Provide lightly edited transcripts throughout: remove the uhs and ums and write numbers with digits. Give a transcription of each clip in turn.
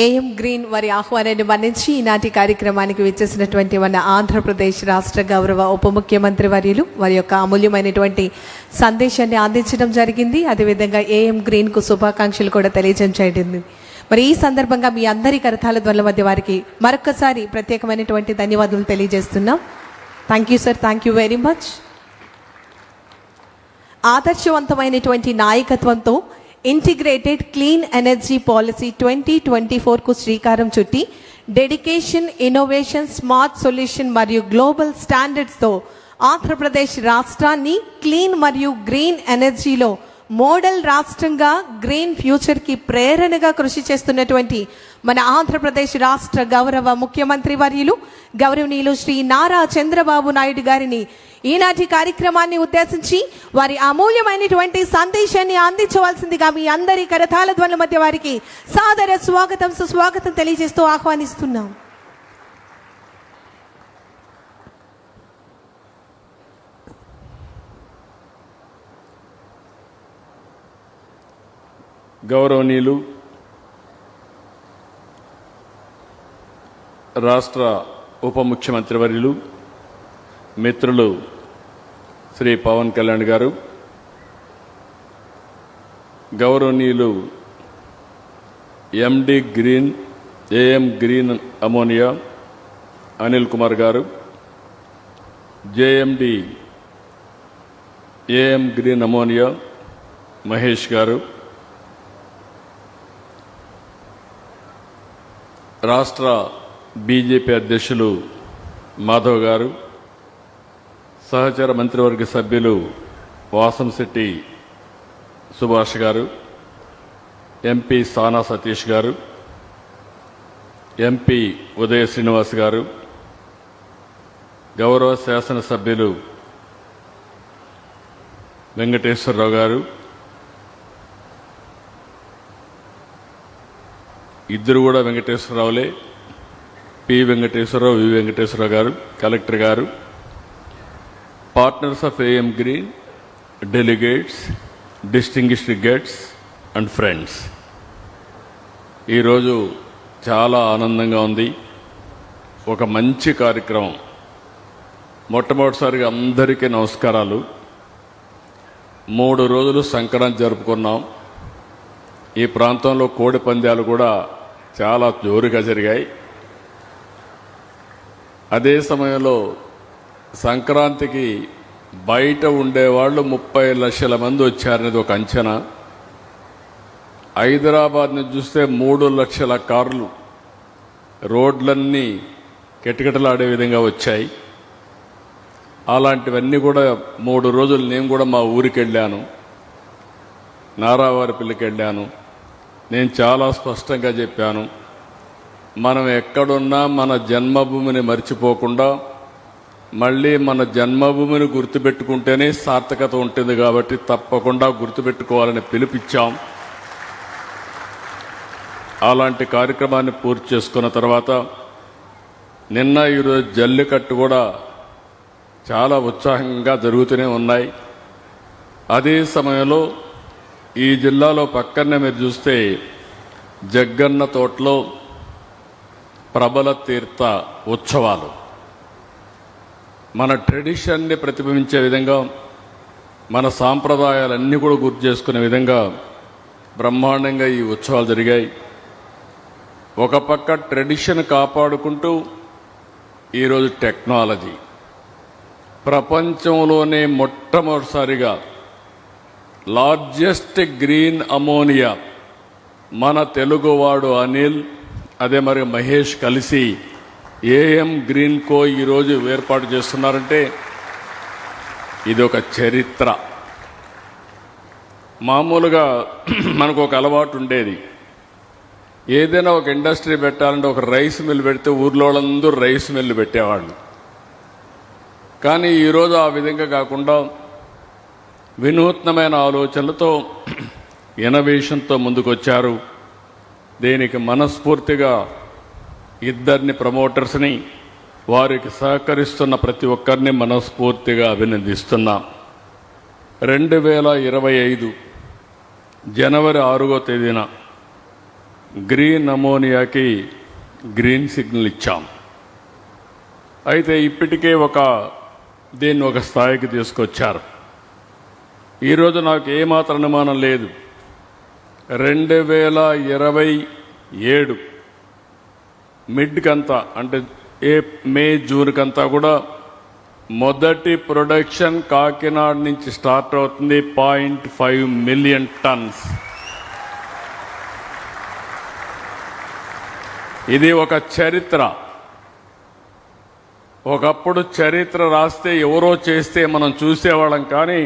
AM green వారి ఆహ్వానాన్ని మన్నించి ఈనాటి కార్యక్రమానికి విచ్చేసినటువంటి మన ఆంధ్రప్రదేశ్ రాష్ట్ర గౌరవ ఉప ముఖ్యమంత్రి వర్యులు వారి యొక్క అమూల్యమైనటువంటి సందేశాన్ని అందించడం జరిగింది. అదేవిధంగా ఏఎం గ్రీన్కు శుభాకాంక్షలు కూడా తెలియజేయడం జరిగింది. మరి ఈ సందర్భంగా మీ అందరి కరతాళ ధ్వనుల మధ్య వారికి మరొకసారి ప్రత్యేకమైనటువంటి ధన్యవాదాలు తెలియజేస్తున్నాం. Thank you sir, thank you very much. ఆదర్శవంతమైనటువంటి నాయకత్వంతో ఇంటిగ్రేటెడ్ క్లీన్ ఎనర్జీ పాలసీ 2024కు శ్రీకారం చుట్టి డెడికేషన్, ఇన్నోవేషన్, స్మార్ట్ సొల్యూషన్ మరియు గ్లోబల్ స్టాండర్డ్స్తో ఆంధ్రప్రదేశ్ రాష్ట్రాన్ని క్లీన్ మరియు గ్రీన్ ఎనర్జీలో మోడల్ రాష్ట్రంగా గ్రీన్ ఫ్యూచర్కి ప్రేరణగా కృషి చేస్తున్నటువంటి మన ఆంధ్రప్రదేశ్ రాష్ట్ర గౌరవ ముఖ్యమంత్రి వర్యులు గౌరవనీయులు శ్రీ నారా చంద్రబాబు నాయుడు గారిని ఈనాటి కార్యక్రమాన్ని ఉద్దేశించి వారి అమూల్యమైనటువంటి సందేశాన్ని అందించవలసిందిగా మీ అందరి కరతాళ ధ్వనుల మధ్య వారికి సాదర స్వాగతం, సుస్వాగతం తెలియజేస్తూ ఆహ్వానిస్తున్నాం. గౌరవనీయులు రాష్ట్ర ఉప ముఖ్యమంత్రి వర్యులు మిత్రులు శ్రీ పవన్ కళ్యాణ్ గారు, గౌరవనీయులు MD green AM green ammonia Anil Kumar garu, JMD AM green ammonia Mahesh garu, రాష్ట్ర బీజేపీ అధ్యక్షులు మాధవ్ గారు, సహచర మంత్రివర్గ సభ్యులు వాసంశెట్టి సుభాష్ గారు, ఎంపీ సానా సతీష్ గారు, ఎంపీ ఉదయ శ్రీనివాస్ గారు, గౌరవ శాసనసభ్యులు వెంకటేశ్వరరావు గారు, ఇద్దరు కూడా వెంకటేశ్వరరావులే, పి వెంకటేశ్వరరావు, వి వెంకటేశ్వరరావు గారు, కలెక్టర్ గారు, partners of AM green, delegates, distinguished guests and friends, ఈరోజు చాలా ఆనందంగా ఉంది. ఒక మంచి కార్యక్రమం. మొట్టమొదటిసారిగా అందరికీ నమస్కారాలు. 3 రోజులు సంక్రాంతి జరుపుకున్నాం. ఈ ప్రాంతంలో కోడి పందాలు కూడా చాలా జోరుగా జరిగాయి. అదే సమయంలో సంక్రాంతికి బయట ఉండేవాళ్ళు 30 లక్షల మంది వచ్చారనేది ఒక అంచనా. హైదరాబాద్ని చూస్తే 3 లక్షల కార్లు రోడ్లన్నీ కిటకిటలాడే విధంగా వచ్చాయి. అలాంటివన్నీ కూడా 3 రోజులు నేను కూడా మా ఊరికి వెళ్ళాను, నారావారిపల్లికి వెళ్ళాను. నేను చాలా స్పష్టంగా చెప్పాను, మనం ఎక్కడున్నా మన జన్మభూమిని మర్చిపోకుండా మళ్ళీ మన జన్మభూమిని గుర్తుపెట్టుకుంటేనే సార్థకత ఉంటుంది. కాబట్టి తప్పకుండా గుర్తుపెట్టుకోవాలని పిలుపిచ్చాం. అలాంటి కార్యక్రమాన్ని పూర్తి చేసుకున్న తర్వాత నిన్న ఈరోజు జల్లికట్టు కూడా చాలా ఉత్సాహంగా జరుగుతూనే ఉన్నాయి. అదే సమయంలో ఈ జిల్లాలో పక్కనే మీరు చూస్తే జగ్గన్న తోటలో ప్రబల తీర్థ ఉత్సవాలు మన ట్రెడిషన్ని ప్రతిబింబించే విధంగా, మన సాంప్రదాయాలన్నీ కూడా గుర్తు చేసుకునే విధంగా బ్రహ్మాండంగా ఈ ఉత్సవాలు జరిగాయి. ఒక పక్క ట్రెడిషన్ కాపాడుకుంటూ ఈరోజు టెక్నాలజీ ప్రపంచంలోనే మొట్టమొదటిసారిగా లార్జెస్ట్ గ్రీన్ అమోనియా మన తెలుగువాడు అనిల్, అదే మరి మహేష్ కలిసి ఏఎం గ్రీన్ కో ఈరోజు ఏర్పాటు చేస్తున్నారంటే ఇది ఒక చరిత్ర. మామూలుగా మనకు ఒక అలవాటు ఉండేది, ఏదైనా ఒక ఇండస్ట్రీ పెట్టాలంటే ఒక రైస్ మిల్ పెడితే ఊర్లో వాళ్ళందరూ రైస్ మిల్ పెట్టేవాళ్ళు. కానీ ఈరోజు ఆ విధంగా కాకుండా వినూత్నమైన ఆలోచనలతో, ఇన్నోవేషన్తో ముందుకొచ్చారు. దీనికి మనస్ఫూర్తిగా ఇద్దరిని ప్రమోటర్స్ని, వారికి సహకరిస్తున్న ప్రతి ఒక్కరిని మనస్ఫూర్తిగా అభినందిస్తున్నాం. 2025 జనవరి 6వ తేదీన గ్రీన్ అమోనియాకి గ్రీన్ సిగ్నల్ ఇచ్చాం. అయితే ఇప్పటికే దీన్ని ఒక స్థాయికి తీసుకొచ్చారు. ఈరోజు నాకు ఏమాత్రం అనుమానం లేదు, 2027 మిడ్కంతా అంటే మే జూన్ కంతా కూడా మొదటి ప్రొడక్షన్ కాకినాడ నుంచి స్టార్ట్ అవుతుంది. 0.5 మిలియన్ టన్స్. ఇది ఒక చరిత్ర. ఒకప్పుడు చరిత్ర రాస్తే ఎవరో చేస్తే మనం చూసేవాళ్ళం, కానీ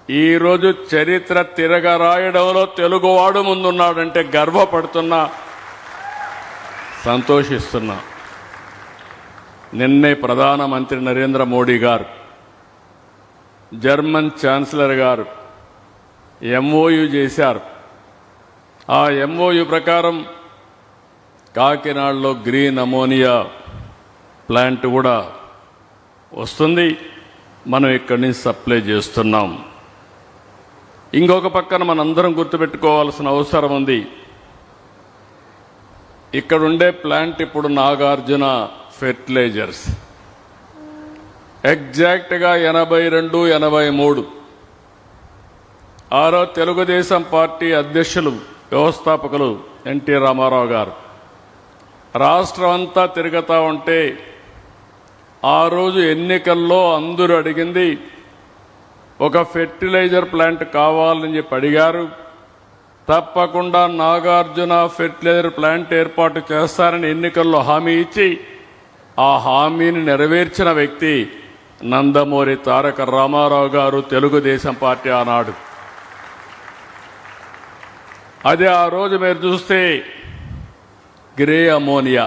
ఈరోజు చరిత్ర తిరగరాయడంలో తెలుగువాడు ముందున్నాడంటే గర్వపడుతున్నా, సంతోషిస్తున్నా. నిన్నే ప్రధానమంత్రి నరేంద్ర మోడీ గారు, జర్మన్ ఛాన్సలర్ గారు ఎంఓయు చేశారు. ఆ ఎంఓయు ప్రకారం కాకినాడలో గ్రీన్ అమోనియా ప్లాంట్ కూడా వస్తుంది. మనం ఇక్కడి నుంచి సప్లై చేస్తున్నాం. ఇంకొక పక్కన మనందరం గుర్తుపెట్టుకోవాల్సిన అవసరం ఉంది. ఇక్కడుండే ప్లాంట్ ఇప్పుడు నాగార్జున ఫెర్టిలైజర్స్ ఎగ్జాక్ట్గా 82, 83 ఆరో తెలుగుదేశం పార్టీ అధ్యక్షులు వ్యవస్థాపకులు ఎన్టీ రామారావు గారు రాష్ట్రం అంతా తిరుగుతూ ఉంటే ఆ రోజు ఎన్నికల్లో అందరూ అడిగింది ఒక ఫెర్టిలైజర్ ప్లాంట్ కావాలని చెప్పి అడిగారు. తప్పకుండా నాగార్జున ఫెర్టిలైజర్ ప్లాంట్ ఏర్పాటు చేస్తారని ఎన్నికల్లో హామీ ఇచ్చి ఆ హామీని నెరవేర్చిన వ్యక్తి నందమూరి తారక రామారావు గారు, తెలుగుదేశం పార్టీ ఆనాడు. అదే ఆ రోజు మీరు చూస్తే గ్రే అమోనియా,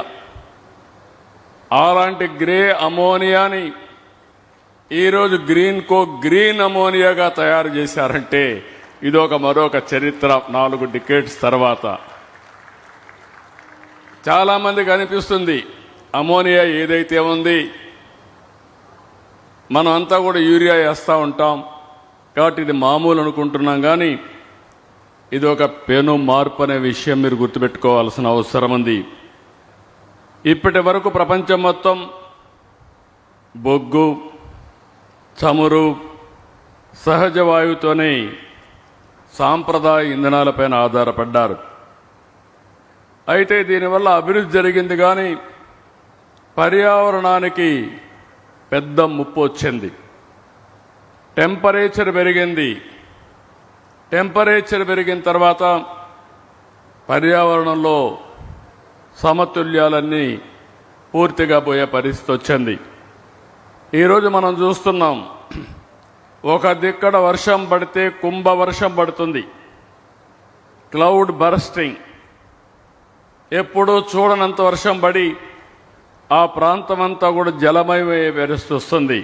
అలాంటి గ్రే అమోనియాని ఈరోజు గ్రీన్ అమోనియాగా తయారు చేశారంటే మరొక చరిత్ర. 4 డికేడ్స్ తర్వాత చాలామందికి అనిపిస్తుంది అమోనియా ఏదైతే ఉంది మనం అంతా కూడా యూరియా వేస్తూ ఉంటాం కాబట్టి ఇది మామూలు అనుకుంటున్నాం, కానీ ఇది ఒక పెను మార్పు అనే విషయం మీరు గుర్తుపెట్టుకోవాల్సిన అవసరం ఉంది. ఇప్పటి వరకు ప్రపంచం మొత్తం బొగ్గు, చమురు, సహజ వాయువుతోనే సాంప్రదాయ ఇంధనాలపైన ఆధారపడ్డారు. అయితే దీనివల్ల అభివృద్ధి జరిగింది, కానీ పర్యావరణానికి పెద్ద ముప్పు వచ్చింది. టెంపరేచర్ పెరిగింది. టెంపరేచర్ పెరిగిన తర్వాత పర్యావరణంలో సమతుల్యాలన్నీ పూర్తిగా పోయే పరిస్థితి వచ్చింది. ఈరోజు మనం చూస్తున్నాం, ఒక దిక్కడ వర్షం పడితే కుంభవర్షం పడుతుంది. క్లౌడ్ బర్స్టింగ్, ఎప్పుడూ చూడనంత వర్షం పడి ఆ ప్రాంతమంతా కూడా జలమయమయ్యే పరిస్థితి వస్తుంది.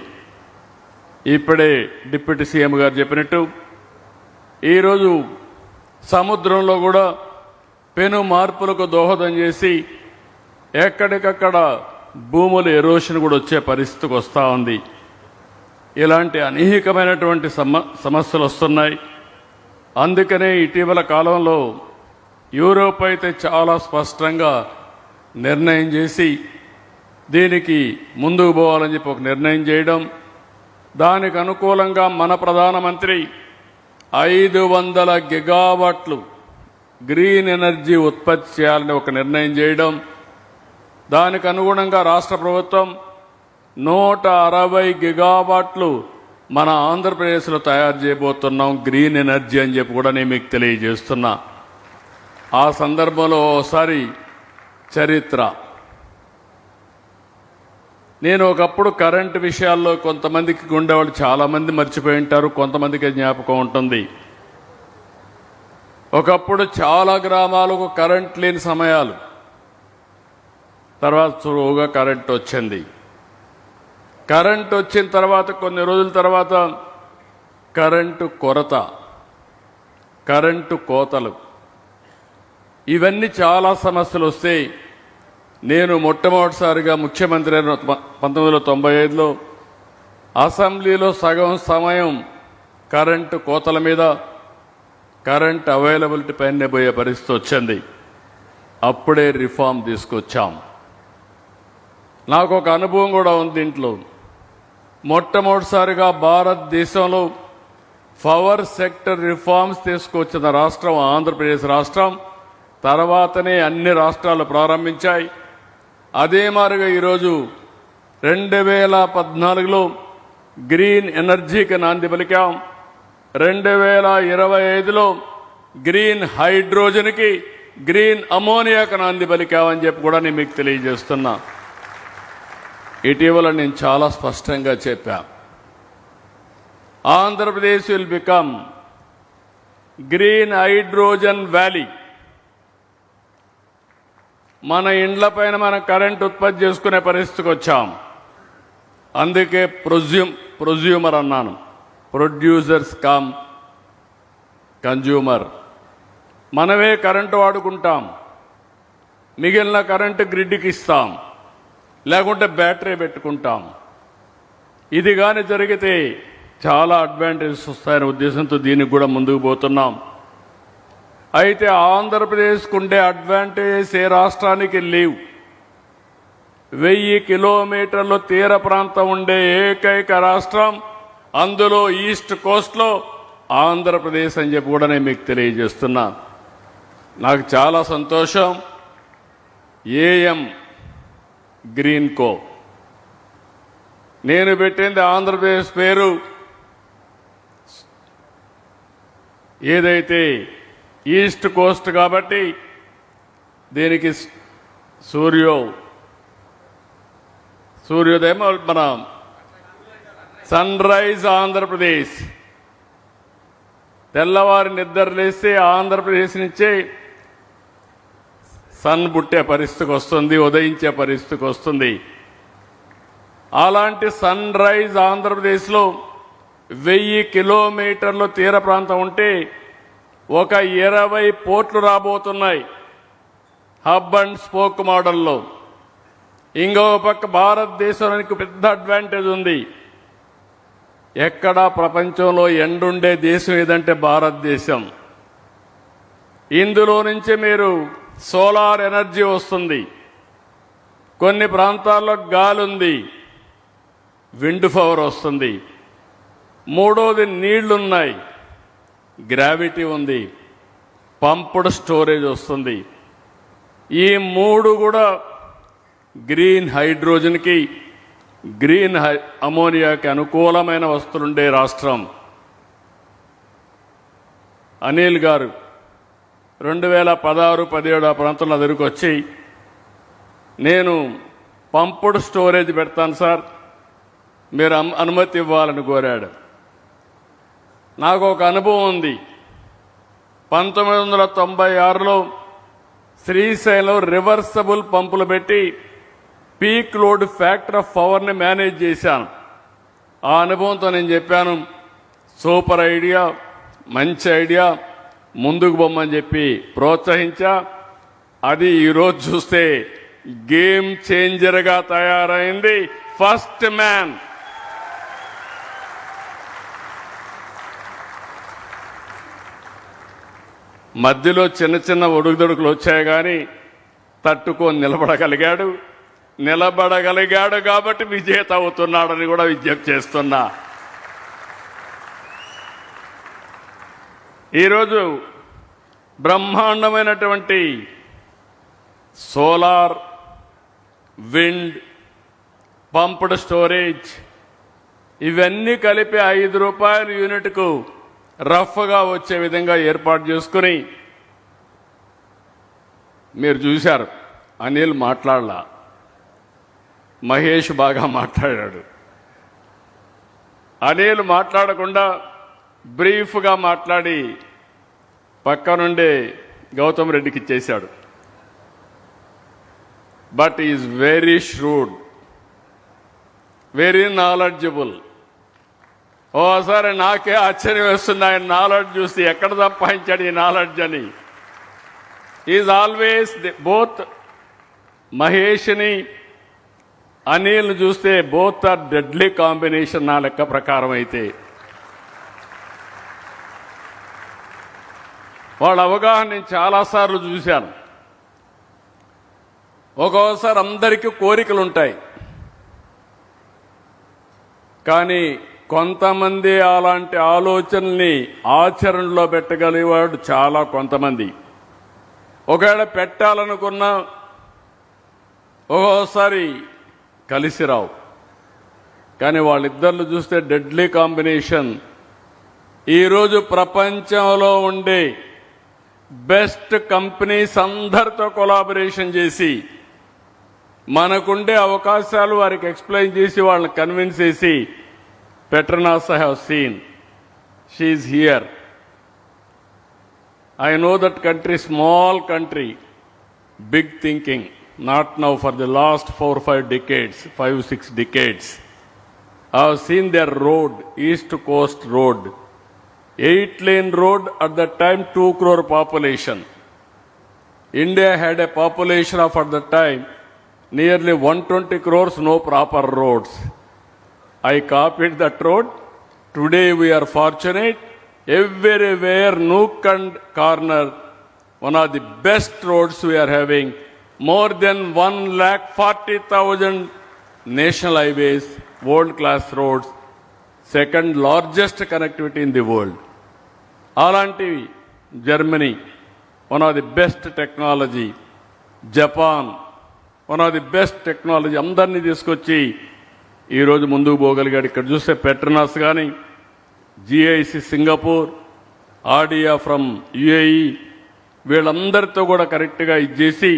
ఇప్పుడే డిప్యూటీ సీఎం గారు చెప్పినట్టు ఈరోజు సముద్రంలో కూడా పెను మార్పులకు దోహదం చేసి ఎక్కడికక్కడ భూముల ఎరోషన్ కూడా వచ్చే పరిస్థితికి వస్తూ ఉంది. ఇలాంటి అనేకమైనటువంటి సమస్యలు వస్తున్నాయి. అందుకనే ఇటీవల కాలంలో యూరోప్ అయితే చాలా స్పష్టంగా నిర్ణయం చేసి దీనికి ముందుకు పోవాలని చెప్పి ఒక నిర్ణయం చేయడం, దానికి అనుకూలంగా మన ప్రధానమంత్రి 500 గిగావాట్లు గ్రీన్ ఎనర్జీ ఉత్పత్తి చేయాలని ఒక నిర్ణయం చేయడం, దానికి అనుగుణంగా రాష్ట్ర ప్రభుత్వం 160 గిగావాట్లు మన ఆంధ్రప్రదేశ్లో తయారు చేయబోతున్నాం గ్రీన్ ఎనర్జీ అని చెప్పి కూడా నేను మీకు తెలియజేస్తున్నా. ఆ సందర్భంలో ఒకసారి చరిత్ర, నేను ఒకప్పుడు కరెంటు విషయాల్లో కొంతమందికి ఉండేవాళ్ళు చాలామంది మర్చిపోయి ఉంటారు, కొంతమందికి జ్ఞాపకం ఉంటుంది. ఒకప్పుడు చాలా గ్రామాలకు కరెంట్ లేని సమయాలు, తర్వాత సులువుగా కరెంట్ వచ్చింది. కరెంట్ వచ్చిన తర్వాత కొన్ని రోజుల తర్వాత కరెంటు కొరత, కరెంటు కోతలు, ఇవన్నీ చాలా సమస్యలు వస్తాయి. నేను మొట్టమొదటిసారిగా ముఖ్యమంత్రి 1995లో అసెంబ్లీలో సగం సమయం కరెంటు కోతల మీద, కరెంట్ అవైలబిలిటీ పైన పోయే పరిస్థితి వచ్చింది. అప్పుడే రిఫార్మ్ తీసుకొచ్చాం. నాకు ఒక అనుభవం కూడా ఉంది దీంట్లో. మొట్టమొదటిసారిగా భారతదేశంలో పవర్ సెక్టర్ రిఫార్మ్స్ తీసుకొచ్చిన రాష్ట్రం ఆంధ్రప్రదేశ్ రాష్ట్రం. తర్వాతనే అన్ని రాష్ట్రాలు ప్రారంభించాయి. అదే మాదిరిగా ఈరోజు 2014లో గ్రీన్ ఎనర్జీకి నాంది పలికాం. 2025లో గ్రీన్ హైడ్రోజన్కి, గ్రీన్ అమోనియాకి నాంది పలికామని చెప్పి కూడా నేను మీకు తెలియజేస్తున్నా. ఇటీవల నేను చాలా స్పష్టంగా చెప్పా, Andhra Pradesh will become green hydrogen valley. మన ఇండ్ల పైన మనం కరెంట్ ఉత్పత్తి చేసుకునే పరిస్థితికి వచ్చాం. అందుకే ప్రొజ్యూమర్ అన్నాను. Producers come consumer. మనమే కరెంటు వాడుకుంటాం, మిగిలిన కరెంటు గ్రిడ్కి ఇస్తాం, లేకుంటే బ్యాటరీ పెట్టుకుంటాం. ఇది కానీ జరిగితే చాలా అడ్వాంటేజెస్ వస్తాయనే ఉద్దేశంతో దీనికి కూడా ముందుకు పోతున్నాం. అయితే ఆంధ్రప్రదేశ్కు ఉండే అడ్వాంటేజెస్ ఏ రాష్ట్రానికి లేవు. 1000 కిలోమీటర్లు తీర ప్రాంతం ఉండే ఏకైక రాష్ట్రం, అందులో ఈస్ట్ కోస్ట్లో ఆంధ్రప్రదేశ్ అని చెప్పి కూడా నేను మీకు తెలియజేస్తున్నా. నాకు చాలా సంతోషం. ఏఎం గ్రీన్ కో నేను పెట్టింది ఆంధ్రప్రదేశ్ పేరు. ఏదైతే ఈస్ట్ కోస్ట్ కాబట్టి దీనికి సూర్యోదయం మన సన్ రైజ్ ఆంధ్రప్రదేశ్. తెల్లవారి నిద్రలేస్తే ఆంధ్రప్రదేశ్ నుంచే సన్ పుట్టే పరిస్థితికి వస్తుంది, ఉదయించే పరిస్థితికి వస్తుంది. అలాంటి సన్ రైజ్ ఆంధ్రప్రదేశ్లో 1000 కిలోమీటర్లు తీర ప్రాంతం ఉంటే ఒక 20 పోర్ట్లు రాబోతున్నాయి హబ్ అండ్ స్పోక్ మోడల్లో. ఇంకో పక్క భారతదేశానికి పెద్ద అడ్వాంటేజ్ ఉంది. ఎక్కడా ప్రపంచంలో ఎండుండే దేశం ఏదంటే భారతదేశం. ఇందులో నుంచి మీరు సోలార్ ఎనర్జీ వస్తుంది, కొన్ని ప్రాంతాల్లో గాలి ఉంది, విండ్ పవర్ వస్తుంది. మూడోది నీళ్లున్నాయి, గ్రావిటీ ఉంది, పంప్డ్ స్టోరేజ్ వస్తుంది. ఈ మూడు కూడా గ్రీన్ హైడ్రోజన్కి, గ్రీన్ అమోనియాకి అనుకూలమైన వస్తువులుండే రాష్ట్రం. అనిల్ గారు 2016-17 ఆ ప్రాంతంలో దగ్గరికి వచ్చి, నేను పంప్డ్ స్టోరేజ్ పెడతాను సార్, మీరు అనుమతి ఇవ్వాలని కోరాడు. నాకు ఒక అనుభవం ఉంది. 1996లో శ్రీశైలం రివర్సబుల్ పంపులు పెట్టి పీక్ లోడ్ ఫ్యాక్టర్ ఆఫ్ పవర్ని మేనేజ్ చేశాను. ఆ అనుభవంతో నేను చెప్పాను, సూపర్ ఐడియా, మంచి ఐడియా, ముందుకు బొమ్మని చెప్పి ప్రోత్సహించా. అది ఈరోజు చూస్తే గేమ్ చేంజర్గా తయారైంది. First man. మధ్యలో చిన్న చిన్న ఒడుగుదొడుకులు వచ్చాయి, కానీ తట్టుకొని నిలబడగలిగాడు కాబట్టి విజేత అవుతున్నాడని కూడా విజ్ఞప్తి చేస్తున్నా. ఈరోజు బ్రహ్మాండమైనటువంటి సోలార్, విండ్, పంప్డ్ స్టోరేజ్ ఇవన్నీ కలిపి ₹5 యూనిట్కు రఫ్గా వచ్చే విధంగా ఏర్పాటు చేసుకుని, మీరు చూశారు అనిల్ మాట్లాడలా, మహేష్ బాగా మాట్లాడాడు. అనిల్ మాట్లాడకుండా బ్రీఫ్గా మాట్లాడి పక్క నుండే గౌతమ్ రెడ్డికి ఇచ్చేశాడు. But is very shrewd, very knowledgeable. ఓసారి నాకే ఆశ్చర్యం వేస్తుంది ఆయన నాలెడ్జ్ చూసి, ఎక్కడ సంపాదించాడు ఈ నాలెడ్జ్ అని. ఈజ్ ఆల్వేస్ బోత్ మహేష్ని అనిల్ని చూస్తే బోత్ ఆర్ డెడ్లీ కాంబినేషన్ నా లెక్క ప్రకారం. అయితే వాళ్ళ అవగాహన నేను చాలాసార్లు చూశాను. ఒక్కోసారి అందరికీ కోరికలు ఉంటాయి, కానీ కొంతమంది అలాంటి ఆలోచనల్ని ఆచరణలో పెట్టగలిగేవాడు చాలా కొంతమంది. ఒకవేళ పెట్టాలనుకున్నా ఒక్కోసారి కలిసి రావు. కానీ వాళ్ళిద్దరిని చూస్తే డెడ్లీ కాంబినేషన్. ఈరోజు ప్రపంచంలో ఉండే బెస్ట్ కంపెనీస్ అందరితో కొలాబరేషన్ చేసి మనకుండే అవకాశాలు వారికి ఎక్స్ప్లెయిన్ చేసి వాళ్ళని కన్విన్స్ చేసి Petronas I have seen. She is here. I know that country, small country, big thinking, not now for the last 4-5 decades, 5-6 decades. I have seen their road, East Coast Road, 8-lane road at that time, 2 crore population. India had a population of at that time nearly 120 crores, no proper roads. I copied that road. Today we are fortunate. Everywhere, nook and corner, one of the best roads we are having. More than 1,40,000 national highways, world-class roads, second largest connectivity in the world. Alanti, Germany, one of the best technology. Japan, one of the best technology. Andarni తీసుకొచ్చి ఈరోజు ముందుకు పోగలిగాడు. ఇక్కడ చూస్తే Petronas కానీ, GIC Singapore, ఆడియా from UAE, వీళ్ళందరితో కూడా కరెక్ట్గా ఇచ్చేసి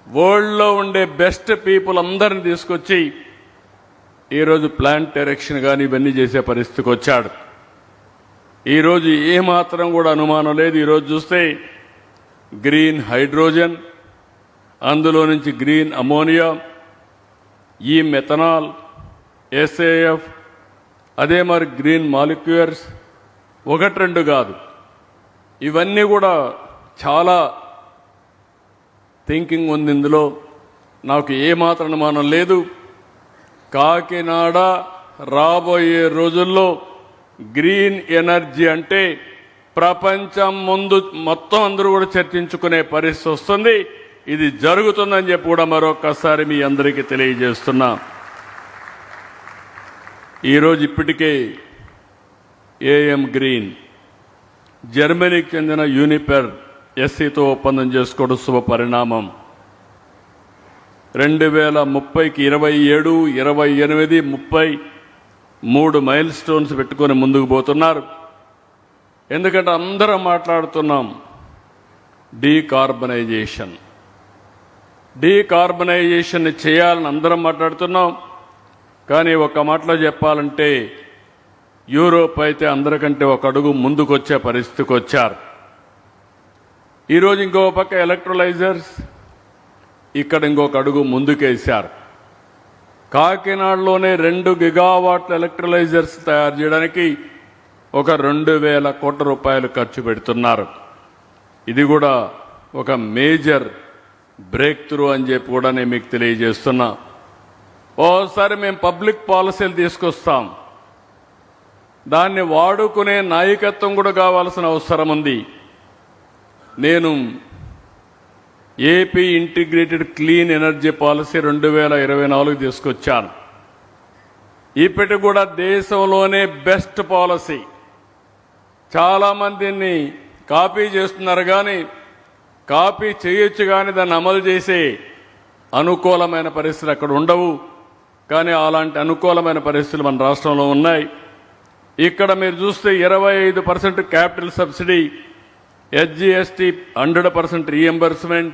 వరల్డ్లో ఉండే బెస్ట్ పీపుల్ అందరిని తీసుకొచ్చి ఈరోజు ప్లాంట్ ఎరెక్షన్ కానీ ఇవన్నీ చేసే పరిస్థితికి వచ్చాడు. ఈరోజు ఏమాత్రం కూడా అనుమానం లేదు. ఈరోజు చూస్తే గ్రీన్ హైడ్రోజన్, అందులో నుంచి గ్రీన్ అమోనియా, ఈ మెథనాల్, ఎస్ఏఎఫ్, అదే మరి గ్రీన్ మాలిక్యూల్స్, 1-2 కాదు, ఇవన్నీ కూడా చాలా థింకింగ్ ఉంది ఇందులో. నాకు ఏమాత్రం అనుమానం లేదు. కాకినాడ రాబోయే రోజుల్లో గ్రీన్ ఎనర్జీ అంటే ప్రపంచం ముందు మొత్తం అందరూ కూడా చర్చించుకునే పరిస్థితి వస్తుంది. ఇది జరుగుతుందని చెప్పి కూడా మరొకసారి మీ అందరికీ తెలియజేస్తున్నా. ఈరోజు ఇప్పటికే ఏఎం గ్రీన్ జర్మనీకి చెందిన యూనిపెర్ ఎస్సీతో ఒప్పందం చేసుకోవడం శుభ పరిణామం. 2030కి 27, 28, 30 3 మైల్ స్టోన్స్ పెట్టుకొని ముందుకు పోతున్నారు. ఎందుకంటే అందరం మాట్లాడుతున్నాం డీకార్బనైజేషన్ చేయాలని అందరం మాట్లాడుతున్నాం. కానీ ఒక మాటలో చెప్పాలంటే యూరోప్ అయితే అందరికంటే ఒక అడుగు ముందుకు వచ్చే పరిస్థితికి వచ్చారు. ఈరోజు ఇంకో పక్క ఎలక్ట్రోలైజర్స్, ఇక్కడ ఇంకొక అడుగు ముందుకేశారు. కాకినాడలోనే 2 గిగావాట్ల ఎలక్ట్రోలైజర్స్ తయారు చేయడానికి ఒక 2,000 కోట్ల రూపాయలు ఖర్చు పెడుతున్నారు. ఇది కూడా ఒక మేజర్ బ్రేక్ త్రూ అని చెప్పి కూడా నేను మీకు తెలియజేస్తున్నా. ఓసారి మేము పబ్లిక్ పాలసీలు తీసుకొస్తాం, దాన్ని వాడుకునే నాయకత్వం కూడా కావాల్సిన అవసరం ఉంది. నేను AP integrated clean energy policy 2024 తీసుకొచ్చాను. ఇప్పటి కూడా దేశంలోనే బెస్ట్ పాలసీ. చాలామందిని కాపీ చేస్తున్నారు, కానీ కాపీ చేయొచ్చు, కానీ దాన్ని అమలు చేసే అనుకూలమైన పరిస్థితులు అక్కడ ఉండవు. కానీ అలాంటి అనుకూలమైన పరిస్థితులు మన రాష్ట్రంలో ఉన్నాయి. ఇక్కడ మీరు చూస్తే 25% క్యాపిటల్ సబ్సిడీ, ఎస్జిఎస్టీ 100% రీఎంబర్స్మెంట్,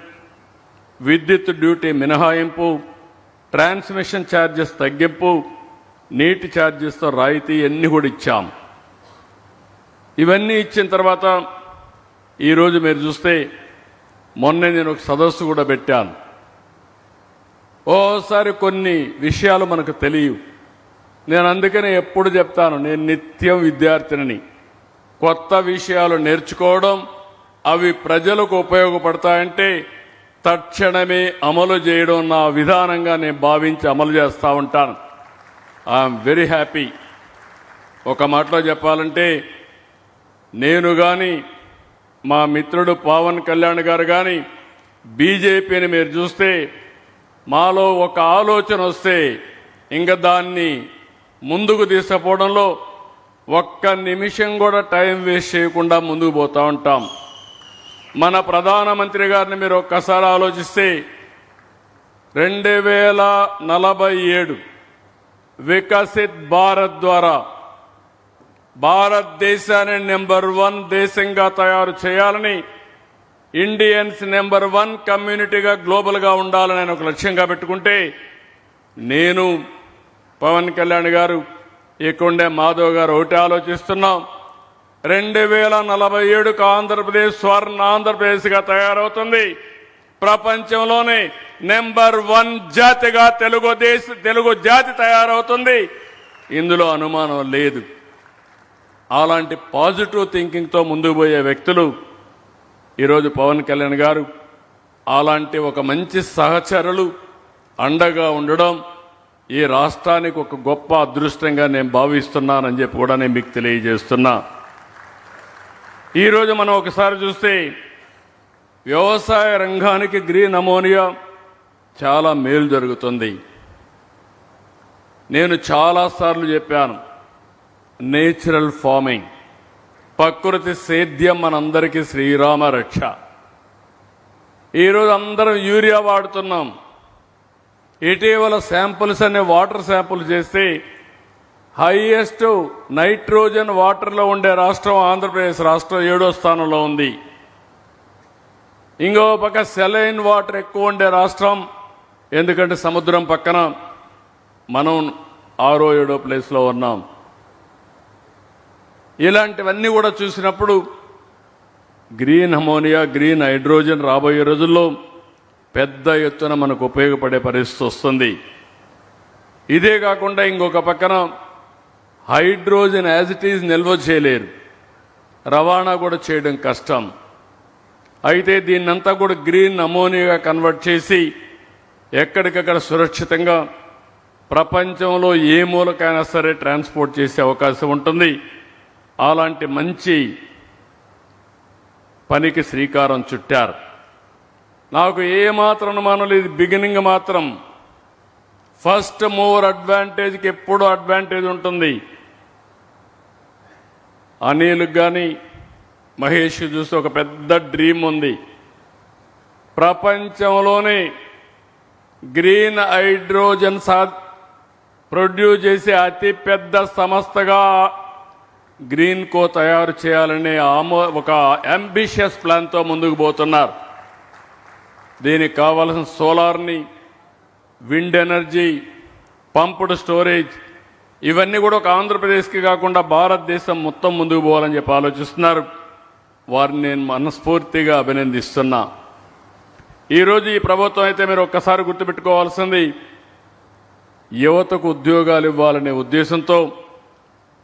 విద్యుత్ డ్యూటీ మినహాయింపు, ట్రాన్స్మిషన్ ఛార్జెస్ తగ్గింపు, నీటి ఛార్జెస్తో రాయితీ అన్నీ కూడా ఇచ్చాం. ఇవన్నీ ఇచ్చిన తర్వాత ఈరోజు మీరు చూస్తే మొన్న నేను ఒక సదస్సు కూడా పెట్టాను. ఓసారి కొన్ని విషయాలు మనకు తెలియవు. నేను అందుకనే ఎప్పుడు చెప్తాను, నేను నిత్యం విద్యార్థిని. కొత్త విషయాలు నేర్చుకోవడం, అవి ప్రజలకు ఉపయోగపడతాయంటే తక్షణమే అమలు చేయడం నా విధానంగా నేను భావించి అమలు చేస్తూ ఉంటాను. I'm very happy. ఒక మాటలో చెప్పాలంటే నేను కానీ, మా మిత్రుడు పవన్ కళ్యాణ్ గారు కానీ బీజేపీని మీరు చూస్తే మాలో ఒక ఆలోచన వస్తే ఇంకా దాన్ని ముందుకు తీసుకుపోవడంలో ఒక్క నిమిషం కూడా టైం వేస్ట్ చేయకుండా ముందుకు పోతూ ఉంటాం. మన ప్రధానమంత్రి గారిని మీరు ఒక్కసారి ఆలోచిస్తే 2047 వికసిత్ భారత్ ద్వారా భారతదేశాన్ని నెంబర్ 1 దేశంగా తయారు చేయాలని, ఇండియన్స్ నెంబర్ 1 కమ్యూనిటీగా గ్లోబల్గా ఉండాలని ఆయన ఒక లక్ష్యంగా పెట్టుకుంటే, నేను పవన్ కళ్యాణ్ గారు ఇక్కడే మాధవ్ గారు ఒకటి ఆలోచిస్తున్నాం. 2047కు ఆంధ్రప్రదేశ్ స్వర్ణ ఆంధ్రప్రదేశ్గా తయారవుతుంది. ప్రపంచంలోనే నెంబర్ 1 జాతిగా తెలుగు జాతి తయారవుతుంది. ఇందులో అనుమానం లేదు. అలాంటి పాజిటివ్ థింకింగ్తో ముందుకు పోయే వ్యక్తులు ఈరోజు పవన్ కళ్యాణ్ గారు. అలాంటి ఒక మంచి సహచరులు అండగా ఉండడం ఈ రాష్ట్రానికి ఒక గొప్ప అదృష్టంగా నేను భావిస్తున్నానని చెప్పి కూడా నేను మీకు తెలియజేస్తున్నా. ఈరోజు మనం ఒకసారి చూస్తే వ్యవసాయ రంగానికి గ్రీన్ అమోనియా చాలా మేలు జరుగుతుంది. నేను చాలాసార్లు చెప్పాను, నేచురల్ ఫార్మింగ్, ప్రకృతి సేద్యం మనందరికీ శ్రీరామ రక్ష. ఈరోజు అందరం యూరియా వాడుతున్నాం. ఇటీవల శాంపుల్స్ అనే వాటర్ శాంపుల్ చేస్తే హైయెస్ట్ నైట్రోజన్ వాటర్లో ఉండే రాష్ట్రం ఆంధ్రప్రదేశ్ రాష్ట్రం 7వ స్థానంలో ఉంది. ఇంకో పక్క సెలైన్ వాటర్ ఎక్కువ ఉండే రాష్ట్రం, ఎందుకంటే సముద్రం పక్కన మనం 6వ 7వ ప్లేస్లో ఉన్నాం. ఇలాంటివన్నీ కూడా చూసినప్పుడు గ్రీన్ అమోనియా, గ్రీన్ హైడ్రోజన్ రాబోయే రోజుల్లో పెద్ద ఎత్తున మనకు ఉపయోగపడే పరిస్థితి వస్తుంది. ఇదే కాకుండా ఇంకొక పక్కన హైడ్రోజన్ యాజ్ ఇట్ ఈజ్ నిల్వ చేయలేరు, రవాణా కూడా చేయడం కష్టం. అయితే దీన్నంతా కూడా గ్రీన్ అమోనియాగా కన్వర్ట్ చేసి ఎక్కడికక్కడ సురక్షితంగా ప్రపంచంలో ఏ మూలకైనా సరే ట్రాన్స్పోర్ట్ చేసే అవకాశం ఉంటుంది. అలాంటి మంచి పనికి శ్రీకారం చుట్టారు. నాకు ఏమాత్రం అనుమానం లేదు, బిగినింగ్ మాత్రం ఫస్ట్ మూవర్ అడ్వాంటేజ్కి ఎప్పుడూ అడ్వాంటేజ్ ఉంటుంది. అనిల్కి కానీ మహేష్ చూస్తే ఒక పెద్ద డ్రీమ్ ఉంది. ప్రపంచంలోనే గ్రీన్ హైడ్రోజన్ ప్రొడ్యూస్ చేసే అతి పెద్ద సంస్థగా గ్రీన్ కో తయారు చేయాలనే ఒక అంబిషియస్ ప్లాన్తో ముందుకు పోతున్నారు. దీనికి కావాల్సిన సోలార్ని, విండ్ ఎనర్జీ, పంప్డ్ స్టోరేజ్, ఇవన్నీ కూడా ఒక ఆంధ్రప్రదేశ్కి కాకుండా భారతదేశం మొత్తం ముందుకు పోవాలని చెప్పి ఆలోచిస్తున్నారు. వారిని నేను మనస్ఫూర్తిగా అభినందిస్తున్నా. ఈరోజు ఈ ప్రభుత్వం అయితే మీరు ఒక్కసారి గుర్తుపెట్టుకోవాల్సింది, యువతకు ఉద్యోగాలు ఇవ్వాలనే ఉద్దేశంతో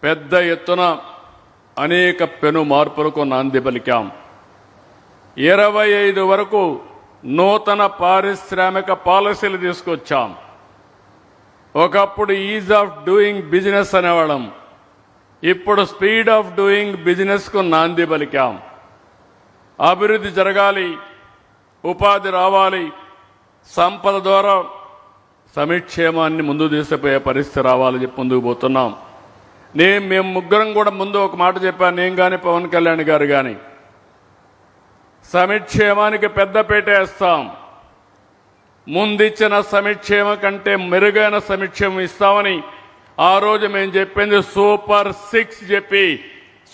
పెద్ద ఎత్తున అనేక పెను మార్పులకు నాంది పలికాం. 25 వరకు నూతన పారిశ్రామిక పాలసీలు తీసుకొచ్చాం. ఒకప్పుడు ఈజ్ ఆఫ్ డూయింగ్ బిజినెస్ అనేవాళ్ళం, ఇప్పుడు స్పీడ్ ఆఫ్ డూయింగ్ బిజినెస్కు నాంది పలికాం. అభివృద్ధి జరగాలి, ఉపాధి రావాలి, సంపద ద్వారా సమిక్షేమాన్ని ముందు తీసుకుపోయే పరిస్థితి రావాలని చెప్పి ముందుకు పోతున్నాం. మేము ముగ్గురం కూడా ముందు ఒక మాట చెప్పాను, నేను కానీ పవన్ కళ్యాణ్ గారు కానీ, సమిక్షేమానికి పెద్దపీట వేస్తాం. ముందిచ్చిన సమిక్షేమం కంటే మెరుగైన సమిక్షేమం ఇస్తామని ఆ రోజు మేము చెప్పింది సూపర్ 6 చెప్పి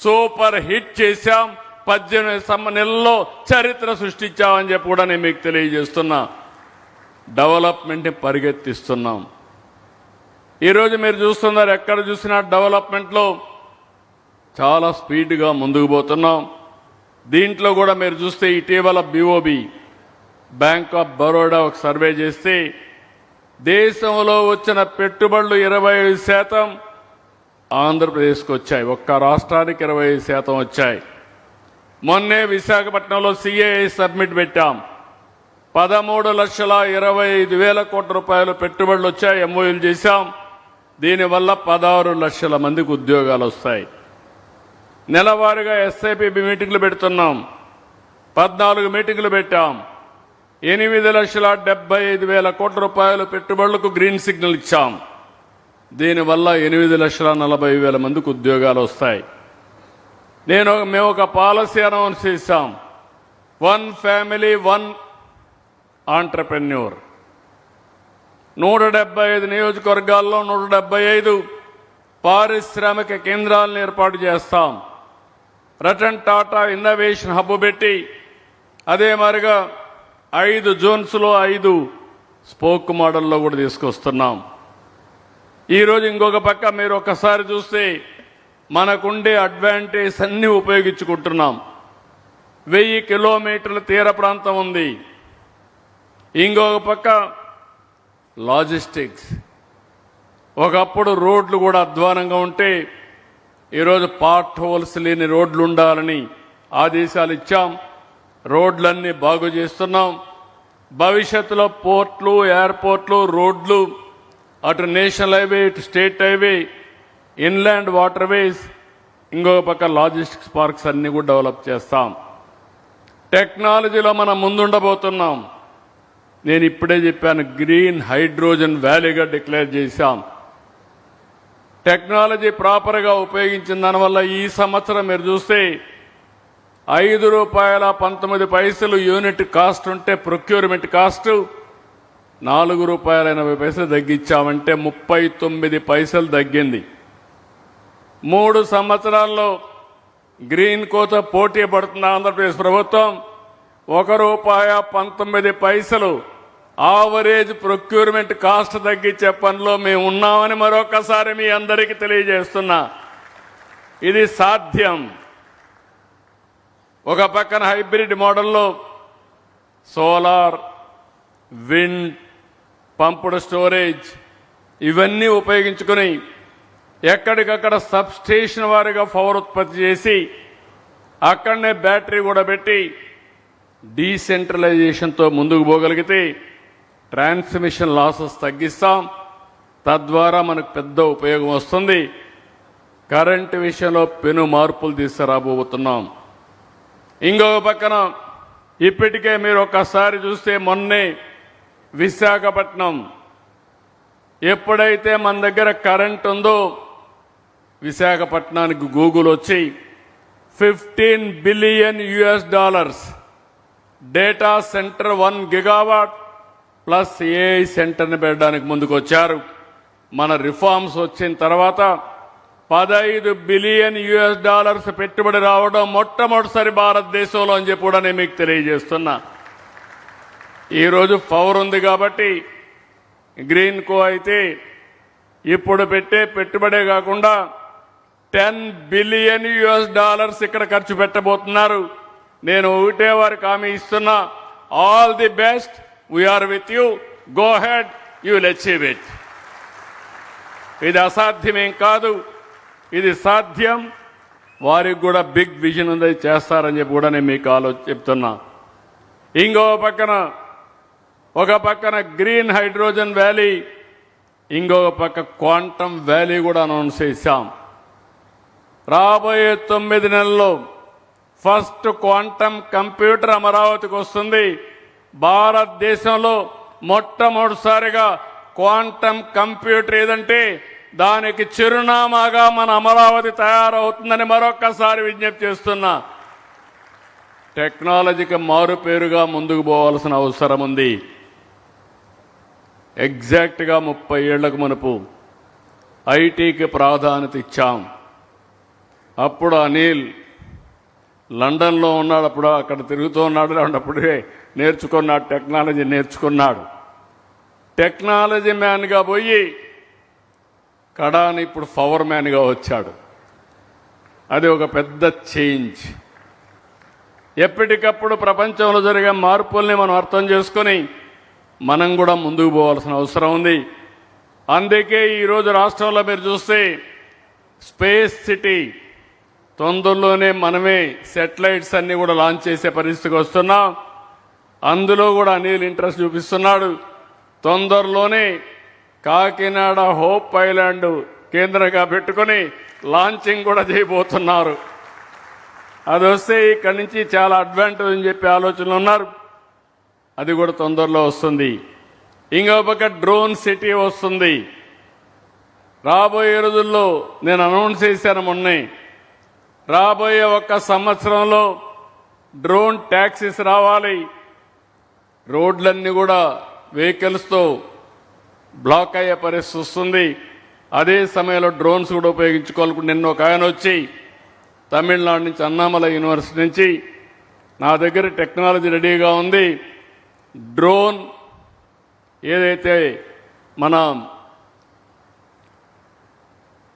సూపర్ హిట్ చేశాం. 18 నెలల్లో చరిత్ర సృష్టించామని చెప్పి కూడా నేను మీకు తెలియజేస్తున్నా. డెవలప్మెంట్ని పరిగెత్తిస్తున్నాం. ఈరోజు మీరు చూస్తున్నారు, ఎక్కడ చూసినా డెవలప్మెంట్లో చాలా స్పీడ్గా ముందుకు పోతున్నాం. దీంట్లో కూడా మీరు చూస్తే ఇటీవల BOB బ్యాంక్ ఆఫ్ బరోడా ఒక సర్వే చేస్తే దేశంలో వచ్చిన పెట్టుబడులు 25% ఆంధ్రప్రదేశ్కి వచ్చాయి. ఒక్క రాష్ట్రానికి 25% వచ్చాయి. మొన్నే విశాఖపట్నంలో CAI సబ్మిట్ పెట్టాం. 13,25,000 కోట్ల రూపాయలు పెట్టుబడులు వచ్చాయి, MOUలు చేశాం. దీనివల్ల 16 లక్షల మందికి ఉద్యోగాలు వస్తాయి. నెలవారీగా SIP మీటింగ్లు పెడుతున్నాం. 14 మీటింగ్లు పెట్టాం. 8,75,000 కోట్ల రూపాయలు పెట్టుబడులకు గ్రీన్ సిగ్నల్ ఇచ్చాం. దీనివల్ల 8,40,000 మందికి ఉద్యోగాలు వస్తాయి. మేము ఒక పాలసీ అనౌన్స్ చేశాం. 1 ఫ్యామిలీ 1 ఆంటర్ప్రెన్యూర్. 175 నియోజకవర్గాల్లో 175 పారిశ్రామిక కేంద్రాలను ఏర్పాటు చేస్తాం. రతన్ టాటా ఇన్నోవేషన్ హబ్ పెట్టి అదే మరిగా 5 జోన్స్లో 5 స్పోక్ మోడల్లో కూడా తీసుకొస్తున్నాం. ఈరోజు ఇంకొక పక్క మీరు ఒక్కసారి చూస్తే మనకుండే అడ్వాంటేజ్ అన్ని ఉపయోగించుకుంటున్నాం. 1000 కిలోమీటర్ల తీర ప్రాంతం ఉంది. ఇంకొక పక్క లాజిస్టిక్స్. ఒకప్పుడు రోడ్లు కూడా అధ్వానంగా ఉంటే ఈరోజు పార్ట్ హోల్స్ లేని రోడ్లు ఉండాలని ఆదేశాలు ఇచ్చాం. రోడ్లన్నీ బాగు చేస్తున్నాం. భవిష్యత్తులో పోర్ట్లు, ఎయిర్పోర్ట్లు, రోడ్లు, అటు నేషనల్ హైవే, ఇటు స్టేట్ హైవే, ఇన్లాండ్ వాటర్వేస్, ఇంకొక పక్క లాజిస్టిక్స్ పార్క్స్ అన్ని కూడా డెవలప్ చేస్తాం. టెక్నాలజీలో మనం ముందుండబోతున్నాం. నేను ఇప్పుడే చెప్పాను, గ్రీన్ హైడ్రోజన్ వ్యాలీగా డిక్లేర్ చేశాం. టెక్నాలజీ ప్రాపర్గా ఉపయోగించిన దానివల్ల ఈ సంవత్సరం మీరు చూస్తే ₹5.19 యూనిట్ కాస్ట్ ఉంటే ప్రొక్యూర్మెంట్ కాస్ట్ ₹4.80 తగ్గించామంటే 39 పైసలు తగ్గింది. 3 సంవత్సరాల్లో గ్రీన్ కోత పోటీ పడుతున్న ఆంధ్రప్రదేశ్ ప్రభుత్వం ₹1.19 ఆవరేజ్ ప్రొక్యూర్మెంట్ కాస్ట్ తగ్గించే పనిలో మేము ఉన్నామని మరొకసారి మీ అందరికీ తెలియజేస్తున్నా. ఇది సాధ్యం. ఒక పక్కన హైబ్రిడ్ మోడల్లో సోలార్, విండ్, పంపుడు స్టోరేజ్ ఇవన్నీ ఉపయోగించుకుని ఎక్కడికక్కడ సబ్ స్టేషన్ వారిగా పవర్ ఉత్పత్తి చేసి అక్కడనే బ్యాటరీ కూడా పెట్టి డీసెంట్రలైజేషన్తో ముందుకు పోగలిగితే ట్రాన్స్మిషన్ లాసెస్ తగ్గిస్తాం. తద్వారా మనకు పెద్ద ఉపయోగం వస్తుంది. కరెంటు విషయంలో పెను మార్పులు తీసుకురాబోతున్నాం. ఇంకొక పక్కన ఇప్పటికే మీరు ఒక్కసారి చూస్తే మొన్నే విశాఖపట్నం ఎప్పుడైతే మన దగ్గర కరెంట్ ఉందో విశాఖపట్నానికి గూగుల్ వచ్చి $15 billion data centre 1 gigawatt plus AI సెంటర్ని పెట్టడానికి ముందుకు వచ్చారు. మన రిఫార్మ్స్ వచ్చిన తర్వాత $15 బిలియన్ పెట్టుబడి రావడం మొట్టమొదటిసారి భారతదేశంలో అని చెప్పి కూడా నేను మీకు తెలియజేస్తున్నా. ఈరోజు పవర్ ఉంది కాబట్టి గ్రీన్ కో అయితే ఇప్పుడు పెట్టే పెట్టుబడే కాకుండా $10 బిలియన్ ఇక్కడ ఖర్చు పెట్టబోతున్నారు. నేను ఒకటే వారికి హామీ ఇస్తున్నా, all the best, we are with you, go ahead, you will achieve it. ఇది అసాధ్యమేం కాదు, ఇది సాధ్యం. వారికి కూడా బిగ్ విజన్ ఉంది, చేస్తారని చెప్పి కూడా నేను మీకు చెప్తున్నా. ఒక పక్కన గ్రీన్ హైడ్రోజన్ వ్యాలీ, ఇంకొక పక్క క్వాంటమ్ వ్యాలీ కూడా అనౌన్స్ చేశాం. రాబోయే 9 నెలల్లో ఫస్ట్ క్వాంటమ్ కంప్యూటర్ అమరావతికి వస్తుంది. భారతదేశంలో మొట్టమొదటిసారిగా క్వాంటమ్ కంప్యూటర్ ఏదంటే దానికి చిరునామాగా మన అమరావతి తయారవుతుందని మరొక్కసారి విజ్ఞప్తి చేస్తున్నా. టెక్నాలజీకి మారుపేరుగా ముందుకు పోవాల్సిన అవసరం ఉంది. ఎగ్జాక్ట్గా 30 ఏళ్లకు మునుపు ఐటీకి ప్రాధాన్యత ఇచ్చాం. అప్పుడు అనిల్ లండన్లో ఉన్నాడు, అప్పుడు అక్కడ తిరుగుతూ ఉన్నాడు, అప్పుడే నేర్చుకున్నాడు, టెక్నాలజీ నేర్చుకున్నాడు. టెక్నాలజీ మ్యాన్గా పోయి కడాని ఇప్పుడు పవర్ మ్యాన్గా వచ్చాడు. అది ఒక పెద్ద చేంజ్. ఎప్పటికప్పుడు ప్రపంచంలో జరిగే మార్పుల్ని మనం అర్థం చేసుకొని మనం కూడా ముందుకు పోవాల్సిన అవసరం ఉంది. అందుకే ఈరోజు రాష్ట్రంలో మీరు చూస్తే స్పేస్ సిటీ తొందరలోనే మనమే సెటిలైట్స్ అన్ని కూడా లాంచ్ చేసే పరిస్థితికి వస్తున్నాం. అందులో కూడా అనిల్ ఇంట్రెస్ట్ చూపిస్తున్నాడు. తొందరలోనే కాకినాడ హోప్ ఐలాండ్ కేంద్రంగా పెట్టుకుని లాంచింగ్ కూడా చేయబోతున్నారు. అది వస్తే ఇక్కడి నుంచి చాలా అడ్వాంటేజ్ అని చెప్పి ఆలోచనలు ఉన్నారు. అది కూడా తొందరలో వస్తుంది. ఇంకో పక్క డ్రోన్ సిటీ వస్తుంది. రాబోయే రోజుల్లో నేను అనౌన్స్ చేశాను మొన్నే, రాబోయే 1 సంవత్సరంలో డ్రోన్ ట్యాక్సీస్ రావాలి. రోడ్లన్నీ కూడా వెహికల్స్తో బ్లాక్ అయ్యే పరిస్థితి వస్తుంది. అదే సమయంలో డ్రోన్స్ కూడా ఉపయోగించుకోవాలనుకుంటే నిన్న ఒక ఆయన వచ్చి తమిళనాడు నుంచి అన్నామల యూనివర్సిటీ నుంచి నా దగ్గర టెక్నాలజీ రెడీగా ఉంది, డ్రోన్ ఏదైతే మన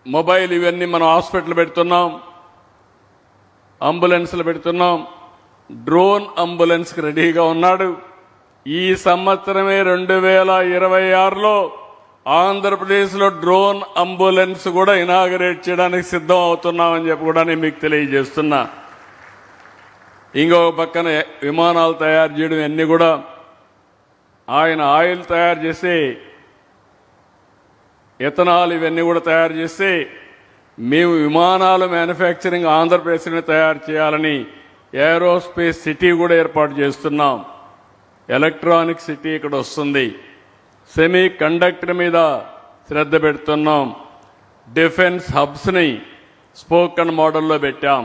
మొబైల్ ఇవన్నీ మనం హాస్పిటల్ పెడుతున్నాం, అంబులెన్స్లు పెడుతున్నాం, డ్రోన్ అంబులెన్స్కి రెడీగా ఉన్నాడు. ఈ సంవత్సరమే 2026లో ఆంధ్రప్రదేశ్లో డ్రోన్ అంబులెన్స్ కూడా ఇనాగరేట్ చేయడానికి సిద్ధం అవుతున్నామని చెప్పి కూడా నేను మీకు తెలియజేస్తున్నా. ఇంకొక పక్కన విమానాలు తయారు చేయడం అన్నీ కూడా ఆయన ఆయిల్ తయారు చేసి ఎథనాల్ ఇవన్నీ కూడా తయారు చేసి మేము విమానాలు మ్యానుఫ్యాక్చరింగ్ ఆంధ్రప్రదేశ్ని తయారు చేయాలని ఏరోస్పేస్ సిటీ కూడా ఏర్పాటు చేస్తున్నాం. ఎలక్ట్రానిక్ సిటీ ఇక్కడ వస్తుంది. సెమీ కండక్టర్ మీద శ్రద్ధ పెడుతున్నాం. డిఫెన్స్ హబ్స్ని స్పోకన్ మోడల్లో పెట్టాం.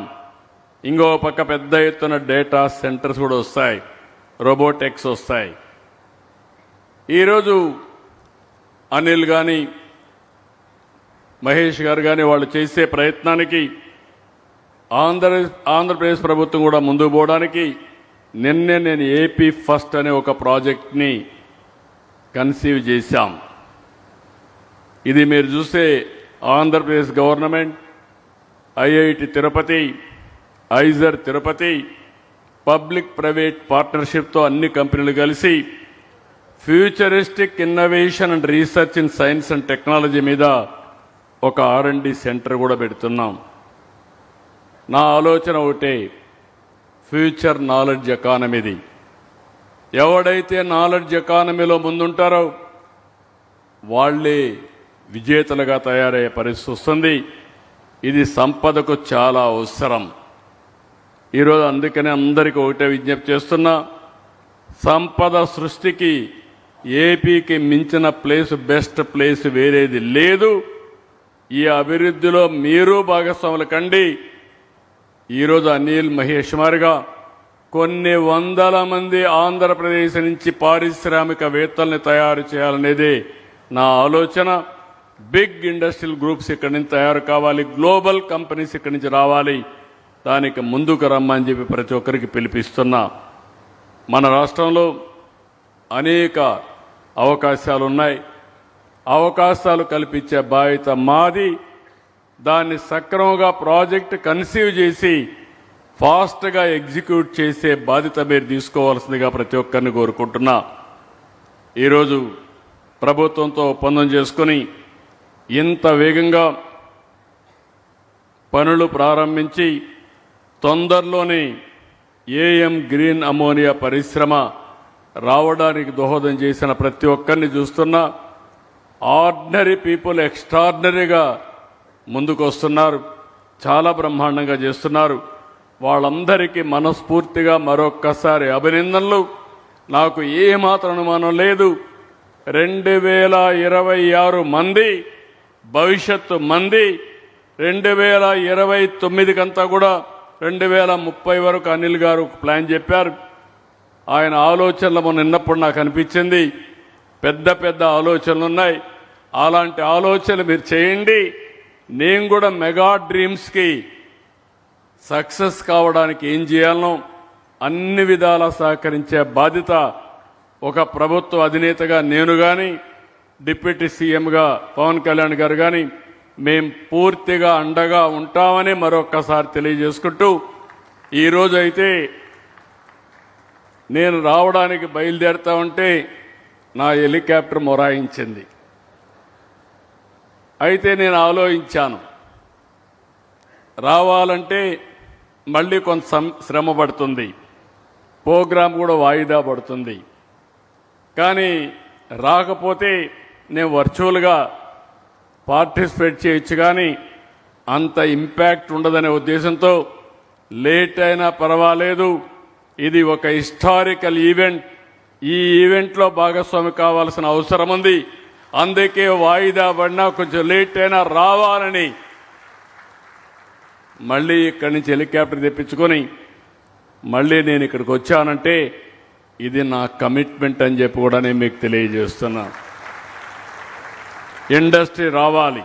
ఇంకో పక్క పెద్ద ఎత్తున డేటా సెంటర్స్ కూడా వస్తాయి, రోబోటిక్స్ వస్తాయి. ఈరోజు అనిల్ కానీ మహేష్ గారు కానీ వాళ్ళు చేసే ప్రయత్నానికి ఆంధ్రప్రదేశ్ ప్రభుత్వం కూడా ముందుకు పోవడానికి నిన్నే నేను ఏపీ ఫస్ట్ అనే ఒక ప్రాజెక్ట్ని కన్సీవ్ చేశాం. ఇది మీరు చూస్తే Andhra Pradesh government, IIT Tirupati, IISER Tirupati, public private పార్ట్నర్షిప్తో అన్ని కంపెనీలు కలిసి futuristic innovation and research in science and technology మీద ఒక R&D సెంటర్ కూడా పెడుతున్నాం. నా ఆలోచన ఒకటే, ఫ్యూచర్ నాలెడ్జ్ ఎకానమీది. ఎవడైతే నాలెడ్జ్ ఎకానమీలో ముందుంటారో వాళ్లే విజేతలుగా తయారయ్యే పరిస్థితి వస్తుంది. ఇది సంపదకు చాలా అవసరం. ఈరోజు అందుకనే అందరికీ ఒకటే విజ్ఞప్తి చేస్తున్నా, సంపద సృష్టికి ఏపీకి మించిన ప్లేస్, బెస్ట్ ప్లేస్ వేరేది లేదు. ఈ అభివృద్ధిలో మీరు భాగస్వాములు కండి. ఈరోజు అనిల్ మహేష్ మారిగా కొన్ని వందల మంది ఆంధ్రప్రదేశ్ నుంచి పారిశ్రామికవేత్తల్ని తయారు చేయాలనేదే నా ఆలోచన. బిగ్ ఇండస్ట్రియల్ గ్రూప్స్ ఇక్కడి నుంచి తయారు కావాలి, గ్లోబల్ కంపెనీస్ ఇక్కడి నుంచి రావాలి. దానికి ముందుకు రమ్మని చెప్పి ప్రతి ఒక్కరికి పిలిపిస్తున్నా. మన రాష్ట్రంలో అనేక అవకాశాలు ఉన్నాయి. అవకాశాలు కల్పించే బాధ్యత మాది. దాన్ని సక్రమంగా ప్రాజెక్ట్ కన్సీవ్ చేసి ఫాస్ట్గా ఎగ్జిక్యూట్ చేసే బాధ్యత మీరు తీసుకోవాల్సిందిగా ప్రతి ఒక్కరిని కోరుకుంటున్నా. ఈరోజు ప్రభుత్వంతో ఒప్పందం చేసుకుని ఇంత వేగంగా పనులు ప్రారంభించి తొందరలోనే ఏఎం గ్రీన్ అమోనియా పరిశ్రమ రావడానికి దోహదం చేసిన ప్రతి ఒక్కరిని చూస్తున్నా. ఆర్డినరీ పీపుల్ ఎక్స్ట్రాడినరీగా ముందుకు వస్తున్నారు, చాలా బ్రహ్మాండంగా చేస్తున్నారు. వాళ్ళందరికీ మనస్ఫూర్తిగా మరొక్కసారి అభినందనలు. నాకు ఏమాత్రం అనుమానం లేదు, 2026 మంది భవిష్యత్తు మంది 2029కంతా కూడా 2030 వరకు అనిల్ గారు ప్లాన్ చెప్పారు. ఆయన ఆలోచనలు మొన్న నిన్నప్పుడు నాకు అనిపించింది, పెద్ద పెద్ద ఆలోచనలు ఉన్నాయి. అలాంటి ఆలోచనలు మీరు చేయండి. నేను కూడా మెగా డ్రీమ్స్కి సక్సెస్ కావడానికి ఏం చేయాలనో అన్ని విధాలా సహకరించే బాధ్యత ఒక ప్రభుత్వ అధినేతగా నేను కానీ, డిప్యూటీ సీఎంగా పవన్ కళ్యాణ్ గారు కానీ మేం పూర్తిగా అండగా ఉంటామని మరొక్కసారి తెలియజేసుకుంటూ, ఈరోజు అయితే నేను రావడానికి బయలుదేరుతా ఉంటే నా హెలికాప్టర్ మొరాయించింది. అయితే నేను ఆలోచించాను, రావాలంటే మళ్ళీ కొంత శ్రమ పడుతుంది, ప్రోగ్రాం కూడా వాయిదా పడుతుంది. కానీ రాకపోతే నేను వర్చువల్గా పార్టిసిపేట్ చేయొచ్చు, కానీ అంత ఇంపాక్ట్ ఉండదనే ఉద్దేశంతో లేట్ అయినా పర్వాలేదు, ఇది ఒక హిస్టారికల్ ఈవెంట్, ఈ ఈవెంట్లో భాగస్వామి కావాల్సిన అవసరం ఉంది. అందుకే వాయిదా పడినా కొంచెం లేట్ అయినా రావాలని మళ్ళీ ఇక్కడి నుంచి హెలికాప్టర్ తెప్పించుకొని మళ్ళీ నేను ఇక్కడికి వచ్చానంటే ఇది నా కమిట్మెంట్ అని చెప్పి కూడా నేను మీకు తెలియజేస్తున్నా. ఇండస్ట్రీ రావాలి,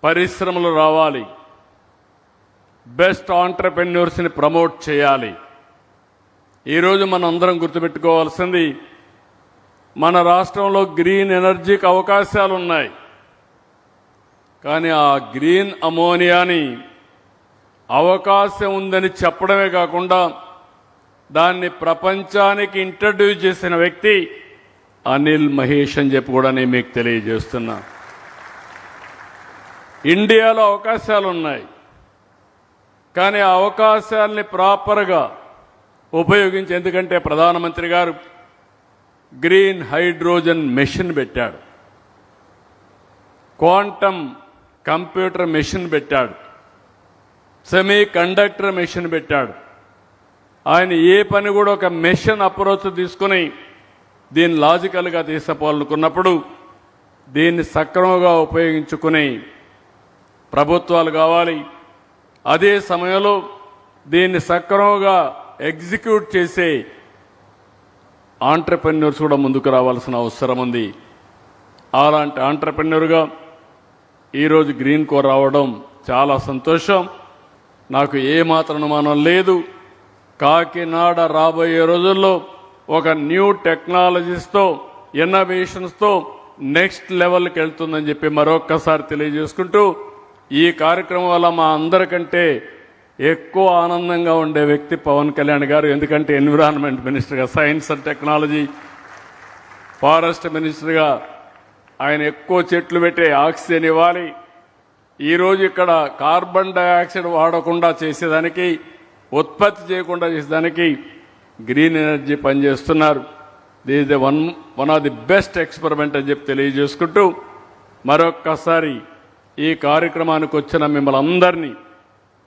పరిశ్రమలు రావాలి, బెస్ట్ ఆంటర్ప్రెన్యూర్స్ని ప్రమోట్ చేయాలి. ఈరోజు మనం అందరం గుర్తుపెట్టుకోవాల్సింది, మన రాష్ట్రంలో గ్రీన్ ఎనర్జీకి అవకాశాలు ఉన్నాయి. కానీ ఆ గ్రీన్ అమోనియాని అవకాశం ఉందని చెప్పడమే కాకుండా దాన్ని ప్రపంచానికి ఇంట్రడ్యూస్ చేసిన వ్యక్తి అనిల్ మహేష్ అని చెప్పి కూడా నేను మీకు తెలియజేస్తున్నా. ఇండియాలో అవకాశాలు ఉన్నాయి, కానీ ఆ అవకాశాలని ప్రాపర్గా ఉపయోగించి, ఎందుకంటే ప్రధానమంత్రి గారు గ్రీన్ హైడ్రోజన్ మెషిన్ పెట్టాడు, క్వాంటమ్ కంప్యూటర్ మెషిన్ పెట్టాడు, సెమీ కండక్టర్ మెషిన్ పెట్టాడు. ఆయన ఏ పని కూడా ఒక మెషిన్ అప్రోచ్ తీసుకుని దీన్ని లాజికల్గా తీసుకోవాలనుకున్నప్పుడు దీన్ని సక్రమంగా ఉపయోగించుకుని ప్రభుత్వాలు కావాలి. అదే సమయంలో దీన్ని సక్రమంగా ఎగ్జిక్యూట్ చేసే ఆంటర్ప్రెన్యూర్స్ కూడా ముందుకు రావాల్సిన అవసరం ఉంది. అలాంటి ఆంటర్ప్రెన్యూర్గా ఈరోజు గ్రీన్ కో రావడం చాలా సంతోషం. నాకు ఏమాత్రం అనుమానం లేదు, కాకినాడ రాబోయే రోజుల్లో ఒక న్యూ టెక్నాలజీస్తో, ఇన్నోవేషన్స్తో నెక్స్ట్ లెవెల్కి వెళ్తుందని చెప్పి మరొక్కసారి తెలియజేసుకుంటూ, ఈ కార్యక్రమం వల్ల మా అందరికంటే ఎక్కువ ఆనందంగా ఉండే వ్యక్తి పవన్ కళ్యాణ్ గారు. ఎందుకంటే ఎన్విరాన్మెంట్ మినిస్టర్గా, సైన్స్ అండ్ టెక్నాలజీ, ఫారెస్ట్ మినిస్టర్గా ఆయన ఎక్కువ చెట్లు పెట్టే ఆక్సిజన్ ఇవ్వాలి. ఈరోజు ఇక్కడ కార్బన్ డైఆక్సైడ్ వాడకుండా చేసేదానికి, ఉత్పత్తి చేయకుండా చేసేదానికి గ్రీన్ ఎనర్జీ పనిచేస్తున్నారు. This is the one of the best experiment అని చెప్పి తెలియజేసుకుంటూ, మరొక్కసారి ఈ కార్యక్రమానికి వచ్చిన మిమ్మల్ని అందరినీ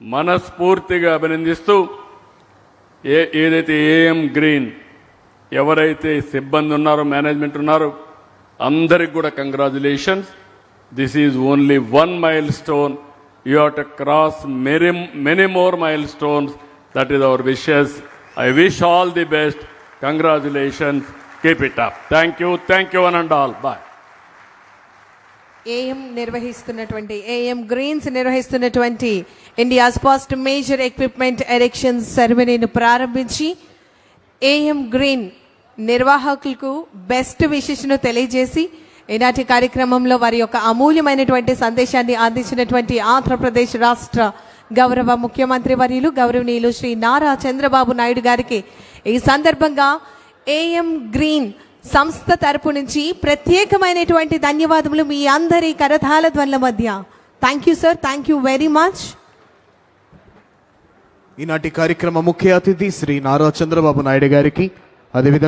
మనస్ఫూర్తిగా అభినందిస్తూ, ఏదైతే ఏఎం గ్రీన్ ఎవరైతే సిబ్బంది ఉన్నారో, మేనేజ్మెంట్ ఉన్నారో, అందరికి కూడా congratulations. This is only one mile stone. You have to cross many more mile stones. That is our wishes. I wish all the best. Congratulations. Keep it up. Thank you one and all. Bye. AM greens నిర్వహిస్తున్నటువంటి India's first major equipment erection సెరమనీని ప్రారంభించి AM green నిర్వాహకులకు best విషెస్ను తెలియజేసి ఈనాటి కార్యక్రమంలో వారి యొక్క అమూల్యమైనటువంటి సందేశాన్ని అందించినటువంటి ఆంధ్రప్రదేశ్ రాష్ట్ర గౌరవ ముఖ్యమంత్రి వర్యులు గౌరవనీయులు శ్రీ నారా చంద్రబాబు నాయుడు గారికి ఈ సందర్భంగా ఏఎం గ్రీన్ సంస్థ తరపు నుంచి ప్రత్యేకమైనటువంటి ధన్యవాదములు మీ అందరి కరతాళ ధ్వనుల మధ్య. Thank you sir, thank you very much. ఈనాటి కార్యక్రమ ముఖ్య అతిథి శ్రీ నారా చంద్రబాబు నాయుడు గారికి, అదేవిధంగా